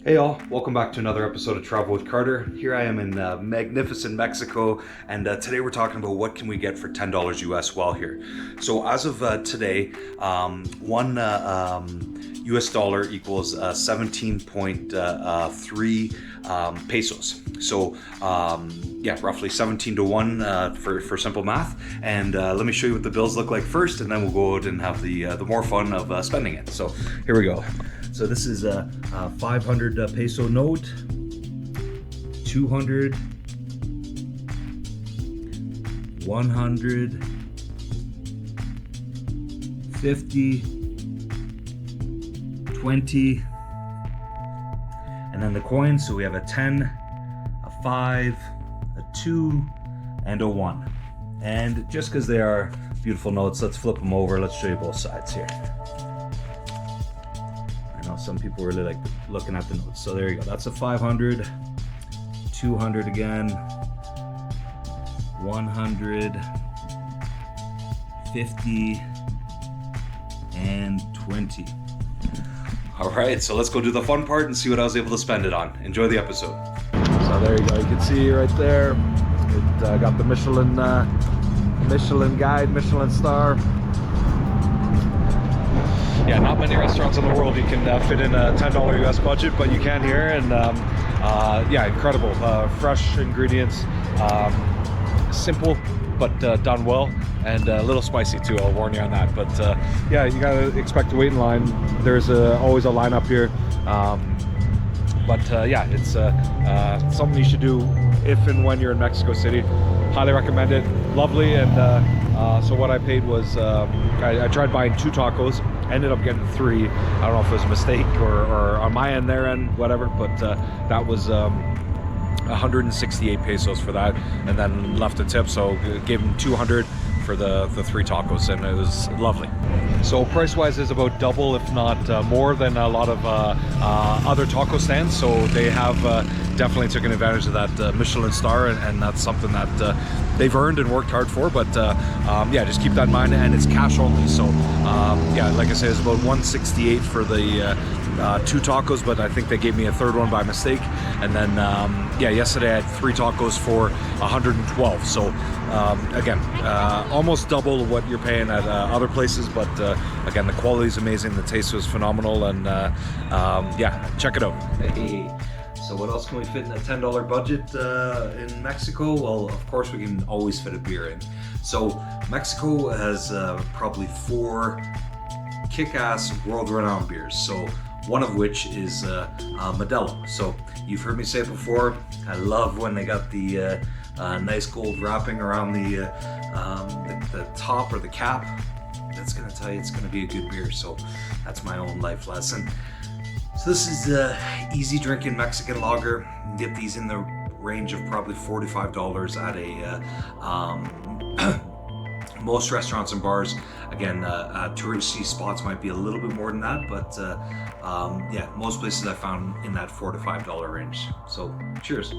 Hey all, welcome back to another episode of Travel with Carter. Here I am in magnificent Mexico, and today we're talking about what can we get for $10 US while here. So as of today, one US dollar equals 17.3 pesos. So yeah, roughly 17 to 1 for simple math. And let me show you what the bills look like first, and then we'll go out and have the more fun of spending it. So here we go. So this is a 500 peso note, 200, 100, 50, 20, and then the coins. So we have a 10, a 5, a 2, and a 1. And just because they are beautiful notes, let's flip them over. Let's show you both sides here. Some people really like looking at the notes. So there you go. That's a 500, 200 again, 100, 50, and 20. All right, so let's go do the fun part and see what I was able to spend it on. Enjoy the episode. So there you go. You can see right there, it got the Michelin guide, Michelin-star. Yeah, not many restaurants in the world you can fit in a $10 US budget, but you can here, and yeah, incredible. Fresh ingredients, simple but done well, and a little spicy too, I'll warn you on that. But yeah, you gotta expect to wait in line. There's always a line up here. But yeah, it's something you should do if and when you're in Mexico City. Highly recommend it. Lovely. And so what I paid was, I tried buying 2 tacos, ended up getting 3. I don't know if it was a mistake or on my end, their end, whatever, but that was 168 pesos for that, and then left a tip, so gave them 200 for the 3 tacos, and it was lovely. So price-wise is about double, if not more than a lot of other taco stands. So they have definitely taken advantage of that Michelin-star, and that's something that they've earned and worked hard for. But yeah, just keep that in mind, and it's cash only. So yeah, like I said, it's about 168 for the 2 tacos, but I think they gave me a 3rd one by mistake. And then yeah, yesterday I had 3 tacos for 112. So again, almost double what you're paying at other places, but again, the quality is amazing, the taste was phenomenal, and yeah, check it out. Hey. So what else can we fit in a $10 budget in Mexico? Well, of course we can always fit a beer in. So Mexico has probably 4 kick-ass world-renowned beers. So one of which is Modelo. So you've heard me say it before, I love when they got the nice gold wrapping around the top or the cap. That's gonna tell you it's gonna be a good beer. So that's my own life lesson. So this is easy drinking Mexican lager. You get these in the range of probably $45 at a most restaurants and bars. Again, touristy spots might be a little bit more than that, but yeah, most places I found in that $4 to $5 range. So cheers.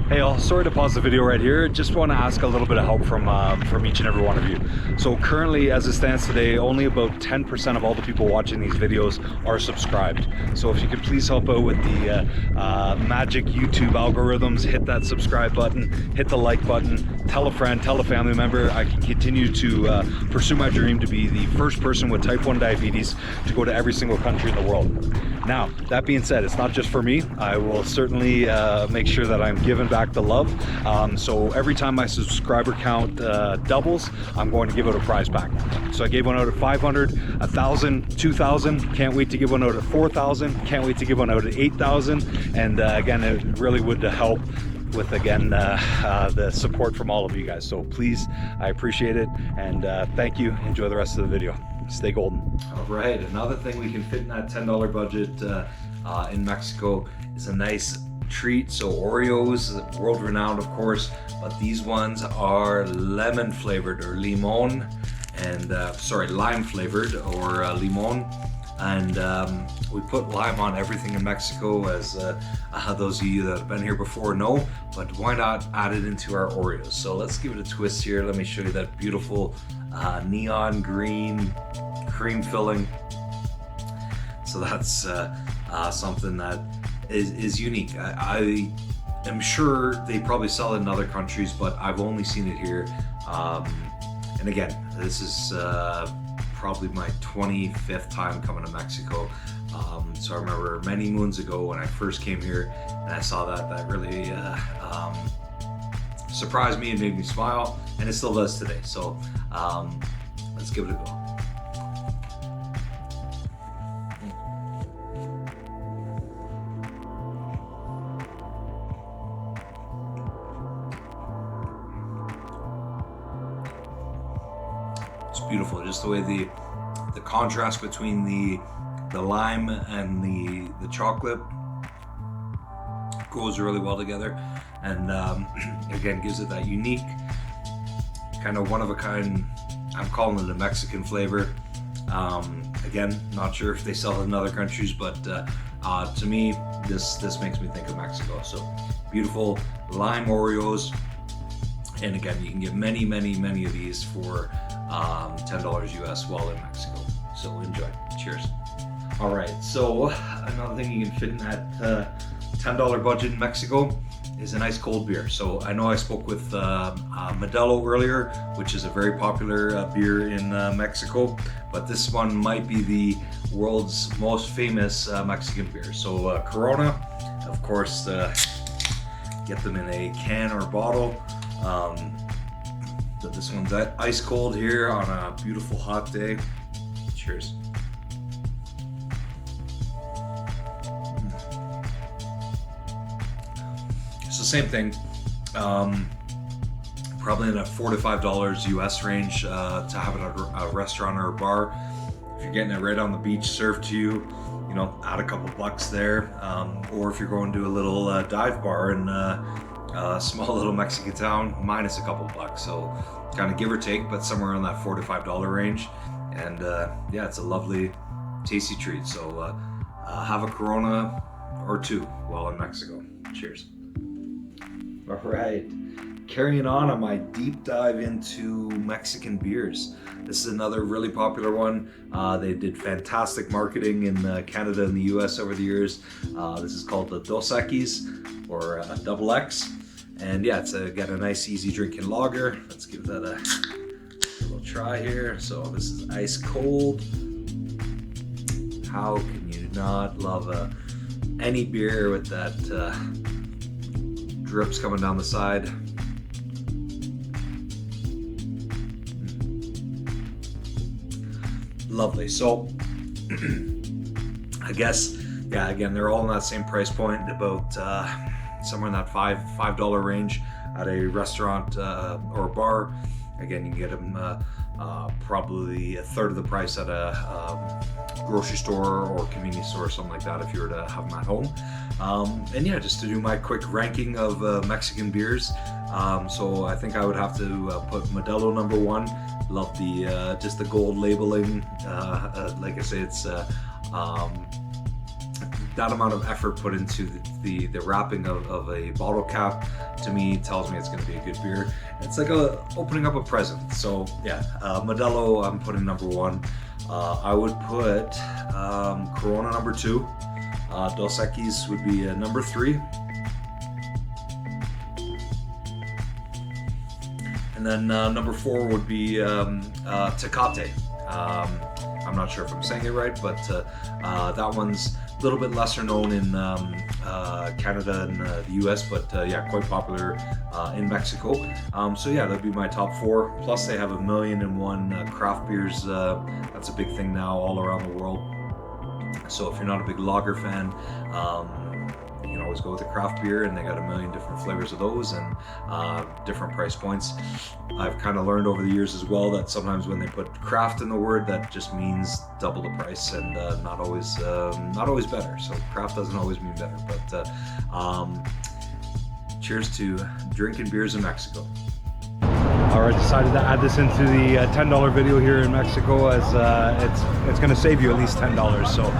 Hey all, sorry to pause the video right here. Just want to ask a little bit of help from each and every one of you. So currently, as it stands today, only about 10% of all the people watching these videos are subscribed. So if you could please help out with the magic YouTube algorithms, hit that subscribe button, hit the like button, tell a friend, tell a family member. I can continue to pursue my dream to be the first person with type 1 diabetes to go to every single country in the world. Now, that being said, it's not just for me. I will certainly make sure that I'm giving back the love. So every time my subscriber count doubles, I'm going to give out a prize pack. So I gave one out at 500, 1,000, 2,000. Can't wait to give one out at 4,000. Can't wait to give one out at 8,000. And again, it really would help with, again, the support from all of you guys. So please, I appreciate it. And thank you. Enjoy the rest of the video. Stay golden. All right, another thing we can fit in that $10 budget in Mexico is a nice treat. So Oreos, world renowned of course, but these ones are lemon flavored or limon, and sorry, lime flavored or limon. And we put lime on everything in Mexico, as those of you that have been here before know, but why not add it into our Oreos? So let's give it a twist here. Let me show you that beautiful neon green cream filling. So that's something that is unique. I am sure they probably sell it in other countries, but I've only seen it here. And again, this is probably my 25th time coming to Mexico. So I remember many moons ago when I first came here and I saw that really surprised me and made me smile, and it still does today. So let's give it a go. It's beautiful, just the way the contrast between the lime and the chocolate goes really well together, and again gives it that unique kind of one of a kind. I'm calling it a Mexican flavor. Again, not sure if they sell it in other countries, but to me this makes me think of Mexico. So beautiful lime Oreos, and again you can get many of these for $10 US while in Mexico. So enjoy. Cheers. All right, so another thing you can fit in that $10 budget in Mexico is an ice cold beer. So I know I spoke with Modelo earlier, which is a very popular beer in Mexico, but this one might be the world's most famous Mexican beer. So Corona, of course, get them in a can or bottle. But this one's ice cold here on a beautiful hot day. Cheers. So same thing, probably in a $4 to $5 US range to have it at a restaurant or a bar. If you're getting it right on the beach served to you, you know, add a couple bucks there. Or if you're going to a little dive bar in a small little Mexican town, minus a couple bucks. So kind of give or take, but somewhere around that $4 to $5 range. And yeah, it's a lovely, tasty treat. So have a Corona or two while in Mexico. Cheers. All right, carrying on my deep dive into Mexican beers. This is another really popular one. They did fantastic marketing in Canada and the US over the years. This is called the Dos Equis, or Double X. And yeah, it's got a nice easy drinking lager. Let's give that a little try here. So this is ice cold. How can you not love any beer with that drips coming down the side? Lovely. So I guess, yeah, again, they're all in that same price point, about somewhere in that $5 range at a restaurant or a bar. Again, you can get them probably a third of the price at a grocery store or convenience store or something like that if you were to have them at home. And yeah, just to do my quick ranking of Mexican beers. So I think I would have to put Modelo number one. Love the just the gold labeling. Like I say, it's that amount of effort put into the wrapping of a bottle cap, to me tells me it's going to be a good beer. It's like opening up a present. So yeah, Modelo I'm putting number one. I would put Corona number two. Dos Equis would be number three. And then number four would be Tecate. I'm not sure if I'm saying it right, but that one's a little bit lesser known in Canada and the US, but yeah, quite popular in Mexico. So yeah, that'd be my top four. Plus they have 1,000,001 craft beers. That's a big thing now all around the world. So if you're not a big lager fan, you can always go with a craft beer, and they got 1,000,000 different flavors of those and different price points. I've kind of learned over the years as well that sometimes when they put craft in the word, that just means double the price, and not always better. So craft doesn't always mean better, but cheers to drinking beers in Mexico. All right, decided to add this into the $10 video here in Mexico, as it's going to save you at least $10. So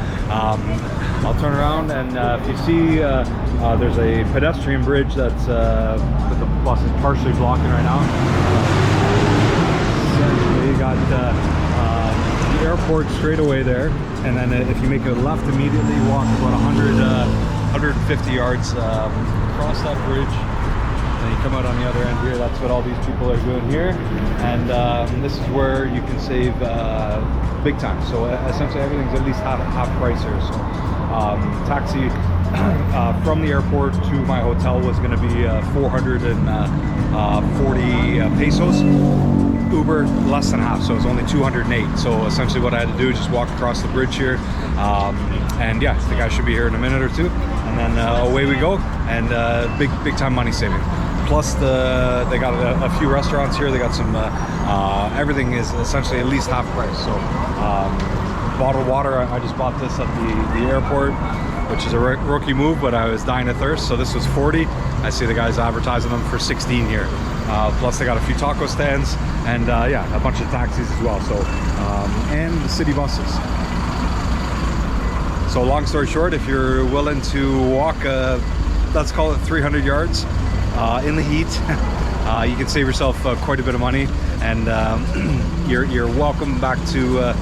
I'll turn around, and if you see there's a pedestrian bridge that's that the bus is partially blocking right now. Essentially, you got the airport airport straight away there, and then if you make a left immediately, walk about 150 yards across that bridge, and you come out on the other end here. That's what all these people are doing here, and this is where you can save big time. So essentially everything's at least half price here. So taxi from the airport to my hotel was going to be 440 pesos. Uber less than half, so it was only 208. So essentially what I had to do is just walk across the bridge here, and yeah, the guy should be here in a minute or two, and then away we go. And big time money saving. Plus they got a few restaurants here. They got some everything is essentially at least half price. So bottled water, I just bought this at the airport, which is a rookie move, but I was dying of thirst, so this was 40. I see the guys advertising them for 16 here. Plus they got a few taco stands, and yeah, a bunch of taxis as well. So and the city buses. So long story short, if you're willing to walk, let's call it 300 yards in the heat, you can save yourself quite a bit of money, and you're welcome back to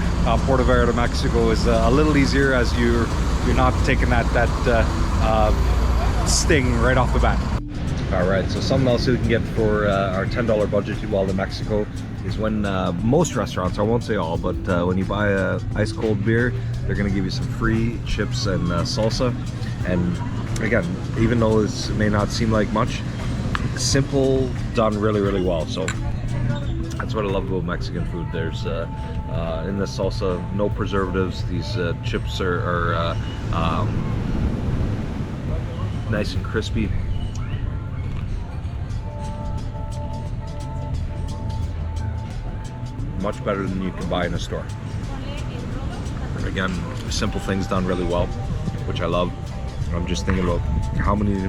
Puerto Vallarta, Mexico. Is a little easier as you're not taking that sting right off the bat. All right, so something else we can get for our $10 budget while in Mexico is when most restaurants, I won't say all, but when you buy a ice cold beer, they're gonna give you some free chips and salsa. And again, even though this may not seem like much, simple, done really well. So that's what I love about Mexican food. There's in the salsa, no preservatives. These chips are nice and crispy. Much better than you can buy in a store. Again, simple things done really well, which I love. I'm just thinking about how many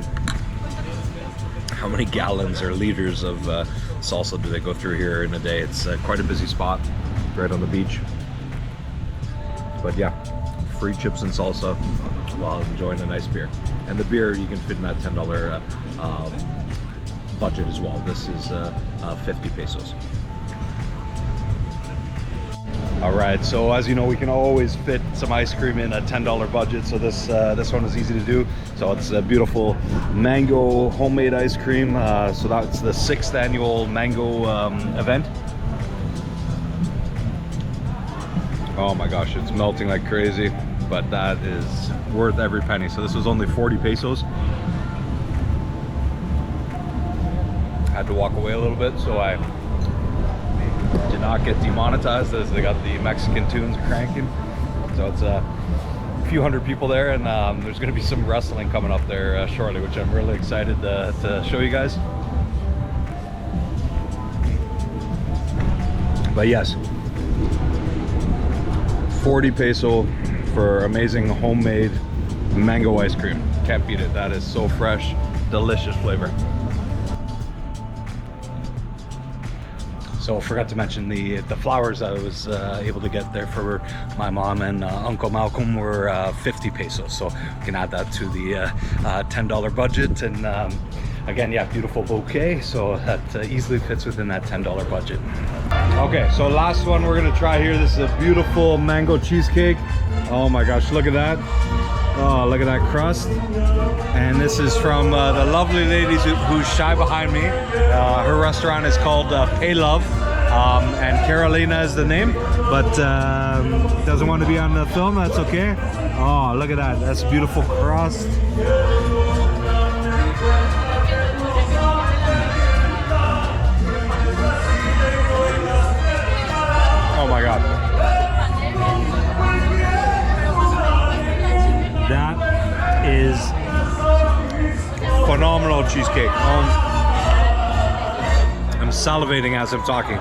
gallons or liters of salsa do they go through here in a day. It's quite a busy spot right on the beach. But yeah, free chips and salsa while enjoying a nice beer. And the beer you can fit in that $10 budget as well. This is 50 pesos. All right, so as you know, we can always fit some ice cream in a $10 budget. So this one was easy to do. So it's a beautiful mango homemade ice cream. So that's the 6th annual mango event. Oh my gosh, it's melting like crazy, but that is worth every penny. So this was only 40 pesos. Had to walk away a little bit, so I did not get demonetized as they got the Mexican tunes cranking. So it's a few hundred people there, and there's going to be some wrestling coming up there shortly, which I'm really excited to show you guys. But yes, 40 peso for amazing homemade mango ice cream. Can't beat it. That is so fresh, delicious flavor. So I forgot to mention the flowers I was able to get there for my mom and Uncle Malcolm were 50 pesos. So we can add that to the $10 budget. And again, yeah, beautiful bouquet. So that easily fits within that $10 budget. Okay, so last one we're gonna try here. This is a beautiful mango cheesecake. Oh my gosh, look at that. Oh, look at that crust. And this is from the lovely ladies who's shy behind me. Her restaurant is called Pay Love, and Carolina is the name, but doesn't want to be on the film. That's okay. Oh, look at that. That's beautiful crust. Oh my God. That is phenomenal cheesecake. I'm salivating as I'm talking.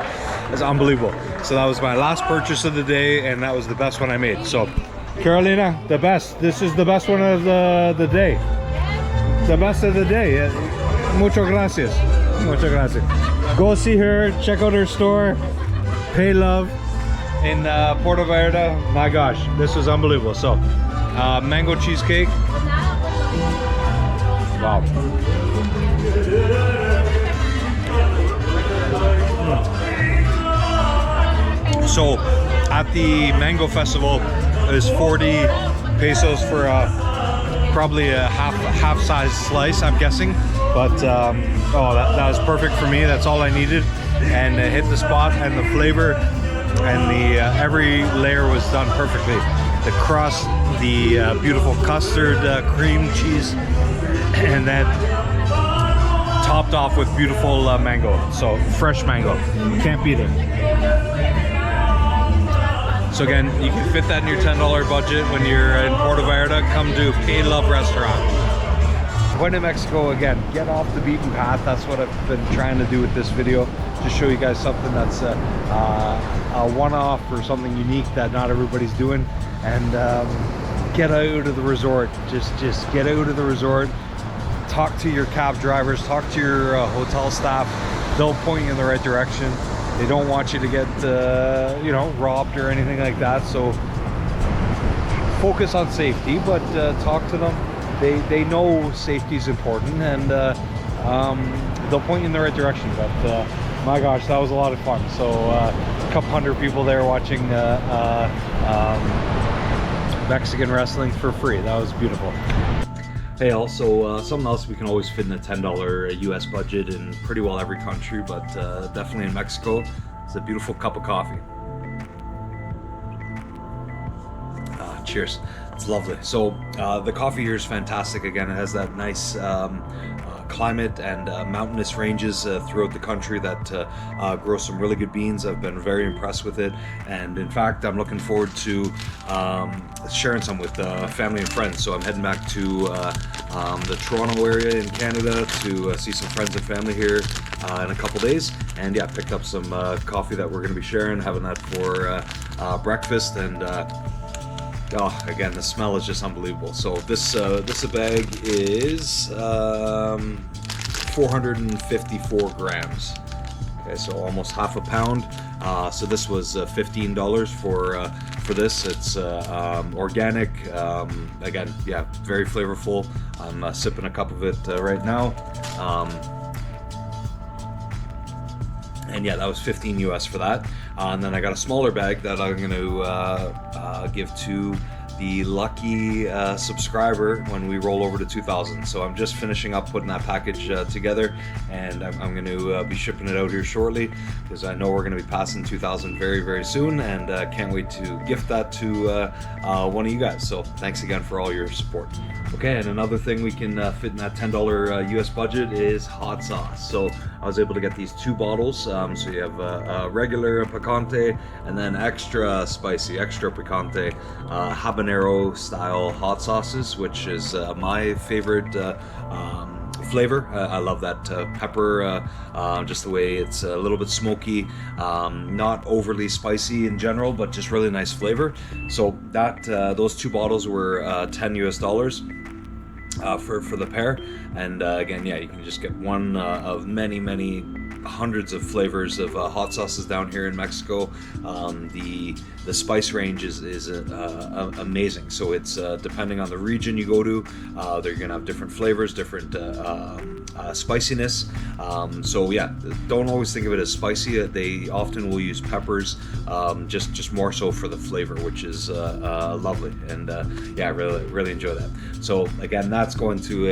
It's unbelievable. So that was my last purchase of the day, and that was the best one I made. So Carolina, the best. This is the best one of the day. The best of the day. Muchas gracias. Muchas gracias. Go see her. Check out her store. Pay Love in Puerto Vallarta. My gosh, this was unbelievable. So mango cheesecake. Wow. So at the mango festival, it was 40 pesos for probably a half size slice, I'm guessing. But oh, that was perfect for me. That's all I needed, and it hit the spot, and the flavor and the every layer was done perfectly. The crust, the beautiful custard, cream cheese, and then topped off with beautiful mango. So fresh mango, can't beat it. So again, you can fit that in your $10 budget when you're in Puerto Vallarta. Come to Pay Love Restaurant. When in Mexico, again, get off the beaten path. That's what I've been trying to do with this video, to show you guys something that's a one-off or something unique that not everybody's doing. And get out of the resort. Just get out of the resort. Talk to your cab drivers, talk to your hotel staff. They'll point you in the right direction. They don't want you to get you know, robbed or anything like that. So focus on safety, but talk to them. They know safety is important, and they'll point you in the right direction. But my gosh, that was a lot of fun. So a couple hundred people there watching Mexican wrestling for free. That was beautiful. Hey, also something else we can always fit in a $10 US budget in pretty well every country, but definitely in Mexico, it's a beautiful cup of coffee. Cheers, it's lovely. So the coffee here is fantastic. Again, it has that nice climate and mountainous ranges throughout the country that grow some really good beans. I've been very impressed with it, and in fact I'm looking forward to sharing some with family and friends. So I'm heading back to the Toronto area in Canada to see some friends and family here in a couple days, and yeah, picked up some coffee that we're going to be sharing, having that for breakfast. And oh, again, the smell is just unbelievable. So this bag is 454 grams. Okay, so almost half a pound. So this was $15 for this. It's organic. Again, yeah, very flavorful. I'm sipping a cup of it right now. And yeah, that was 15 US for that. And then I got a smaller bag that I'm going to give to the lucky subscriber when we roll over to 2,000. So I'm just finishing up putting that package together, and I'm going to be shipping it out here shortly, because I know we're going to be passing 2,000 very, very soon, and can't wait to gift that to one of you guys. So thanks again for all your support. Okay, and another thing we can fit in that $10 US budget is hot sauce. So I was able to get these 2 bottles. So you have a regular picante, and then extra spicy, extra picante habanero style hot sauces, which is my favorite flavor. I love that pepper, just the way it's a little bit smoky, not overly spicy in general, but just really nice flavor. So that those 2 bottles were 10 US dollars for the pair. And again, yeah, you can just get one of many hundreds of flavors of hot sauces down here in Mexico. The spice range is amazing. So it's depending on the region you go to, they're gonna have different flavors, different spiciness. So yeah, don't always think of it as spicy. They often will use peppers, just more so for the flavor, which is lovely. And yeah, really enjoy that. So again, that's going to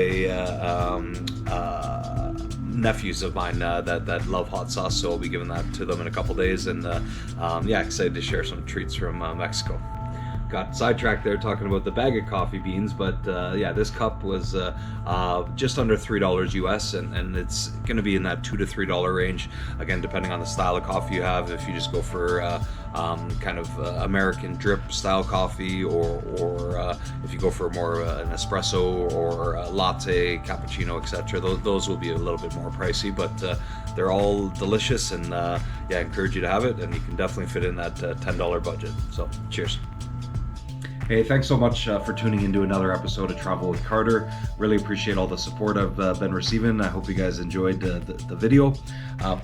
nephews of mine that love hot sauce, so I'll be giving that to them in a couple days. And yeah, excited to share some treats from Mexico. Got sidetracked there talking about the bag of coffee beans, but yeah, this cup was just under $3 US, and it's going to be in that $2 to $3 range, again depending on the style of coffee you have. If you just go for kind of American drip style coffee, or if you go for more an espresso or a latte, cappuccino, etc., those will be a little bit more pricey, but they're all delicious, and yeah, I encourage you to have it, and you can definitely fit in that $10 budget. So cheers. Hey, thanks so much for tuning into another episode of Travel with Carter. Really appreciate all the support I've been receiving. I hope you guys enjoyed the video.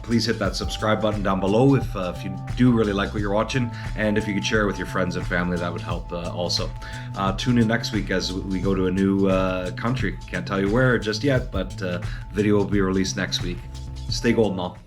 Please hit that subscribe button down below if you do really like what you're watching, and if you could share it with your friends and family, that would help also. Tune in next week as we go to a new country. Can't tell you where just yet, but video will be released next week. Stay golden, all.